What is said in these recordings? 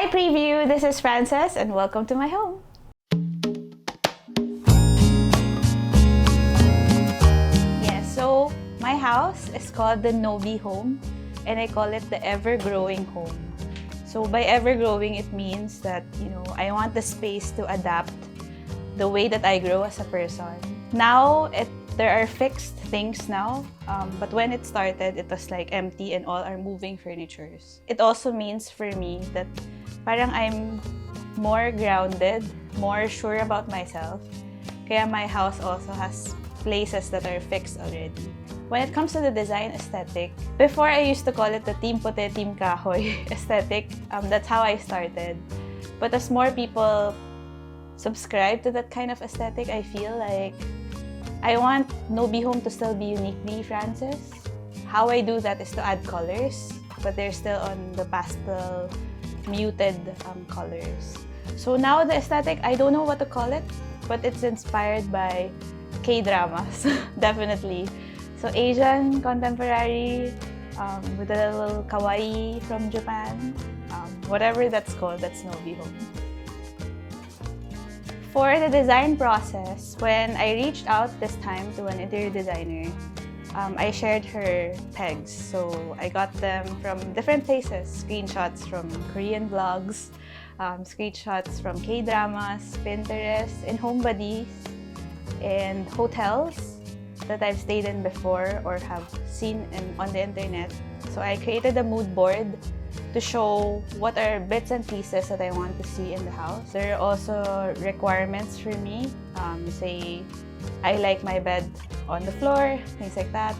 Hi Preview! This is Frances and welcome to my home. Yes, so my house is called the Nobi home and I call it the ever-growing home. So by ever-growing, it means that, I want the space to adapt the way that I grow as a person. Now, there are fixed things now, but when it started, it was like empty and all are moving furnitures. It also means for me that parang I'm more grounded, more sure about myself. Kaya my house also has places that are fixed already. When it comes to the design aesthetic, before I used to call it the Team Puti, Team Kahoy aesthetic. That's how I started. But as more people subscribe to that kind of aesthetic, I feel like I want Nobi home to still be uniquely Frances. How I do that is to add colors, but they're still on the pastel, muted colors. So now the aesthetic, I don't know what to call it, but it's inspired by K-dramas, definitely. So Asian, contemporary, with a little kawaii from Japan. Whatever that's called, that's Nobi home. For the design process, when I reached out this time to an interior designer, I shared her pegs. So I got them from different places, screenshots from Korean vlogs, screenshots from K-dramas, Pinterest, and HomeBuddies, and hotels that I've stayed in before or have seen on the internet. So I created a mood board to show what are bits and pieces that I want to see in the house. There are also requirements for me. Say, I like my bed on the floor, things like that.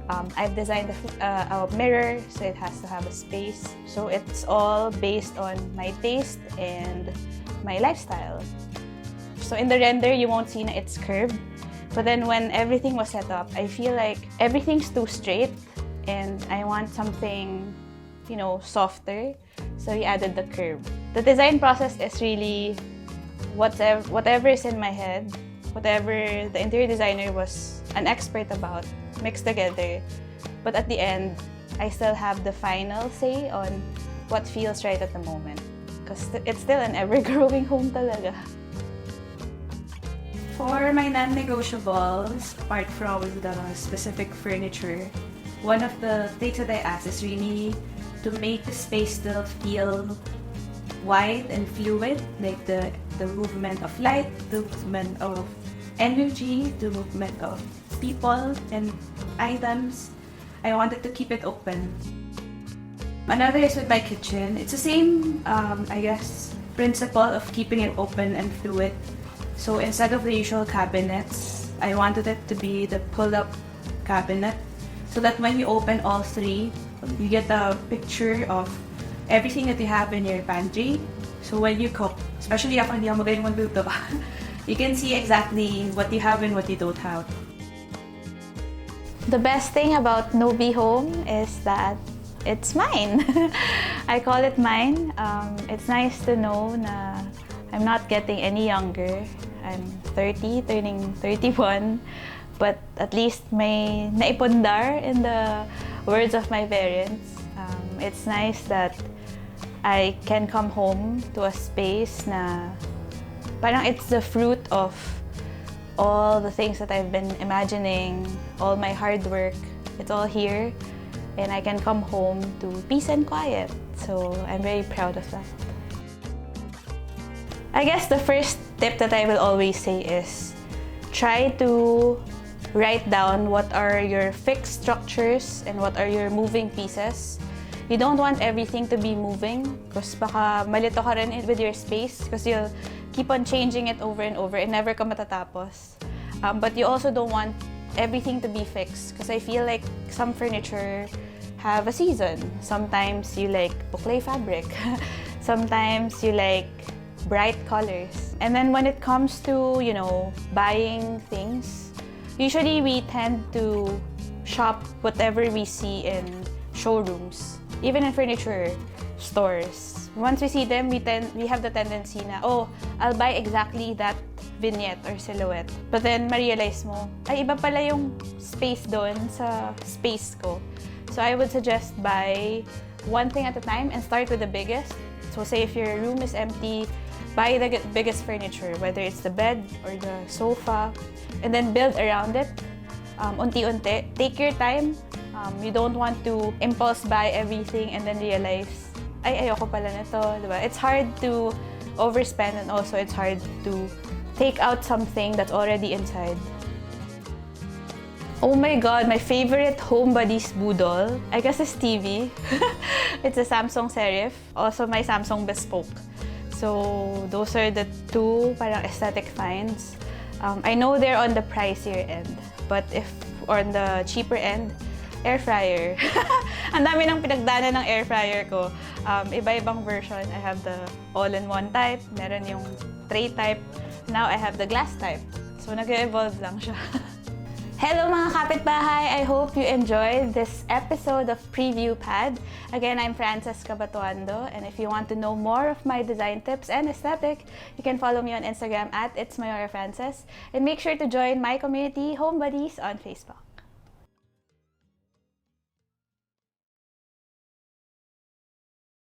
I've designed a mirror, so it has to have a space. So it's all based on my taste and my lifestyle. So in the render, you won't see that it's curved. But then when everything was set up, I feel like everything's too straight and I want something softer, so we added the curve. The design process is really whatever is in my head, whatever the interior designer was an expert about, mixed together. But at the end, I still have the final say on what feels right at the moment. Because it's still an ever-growing home talaga. For my non-negotiables, apart from the specific furniture, one of the things that I ask is really to make the space still feel wide and fluid, like the movement of light, the movement of energy, the movement of people and items. I wanted to keep it open. Another is with my kitchen. It's the same, principle of keeping it open and fluid. So instead of the usual cabinets, I wanted it to be the pull-up cabinet so that when you open all three, you get a picture of everything that you have in your pantry. So when you cook, especially if hindi ako magaling magluto, you can see exactly what you have and what you don't have. The best thing about Nobi home is that it's mine. I call it mine. It's nice to know na I'm not getting any younger. I'm 30, turning 31. But at least may naipundar in the words of my parents. It's nice that I can come home to a space na parang it's the fruit of all the things that I've been imagining, all my hard work. It's all here, and I can come home to peace and quiet. So I'm very proud of that. I guess the first tip that I will always say is try to write down what are your fixed structures and what are your moving pieces. You don't want everything to be moving because baka malito ka rin with your space because you'll keep on changing it over and over and never ka matatapos. But you also don't want everything to be fixed because I feel like some furniture have a season. Sometimes you like boucle fabric. Sometimes you like bright colors. And then when it comes to, buying things, usually we tend to shop whatever we see in showrooms, even in furniture stores. Once we see them, we have the tendency na, I'll buy exactly that vignette or silhouette. But then ma-realize mo, ay iba pala yung space doon sa space ko. So I would suggest buy one thing at a time and start with the biggest. So say if your room is empty, buy the biggest furniture, whether it's the bed or the sofa, and then build around it. Unti-unti. Take your time. You don't want to impulse buy everything and then realize, ay, ayoko pala nito, diba? It's hard to overspend, and also it's hard to take out something that's already inside. Oh my God, my favorite home buddies budol, I guess, is TV. It's a Samsung Serif, also my Samsung Bespoke. So those are the two parang aesthetic finds. I know they're on the pricier end, but if on the cheaper end, air fryer. Ang dami ng pinagdaanan ng air fryer ko. Iba-ibang version. I have the all-in-one type, meron yung tray type. Now I have the glass type. So nag-evolve lang siya. Hello mga kapitbahay! I hope you enjoyed this episode of Preview Pad. Again, I'm Frances Cabatuando, and if you want to know more of my design tips and aesthetic, you can follow me on Instagram at itsmayora frances, and make sure to join my community, Home Buddies, on Facebook.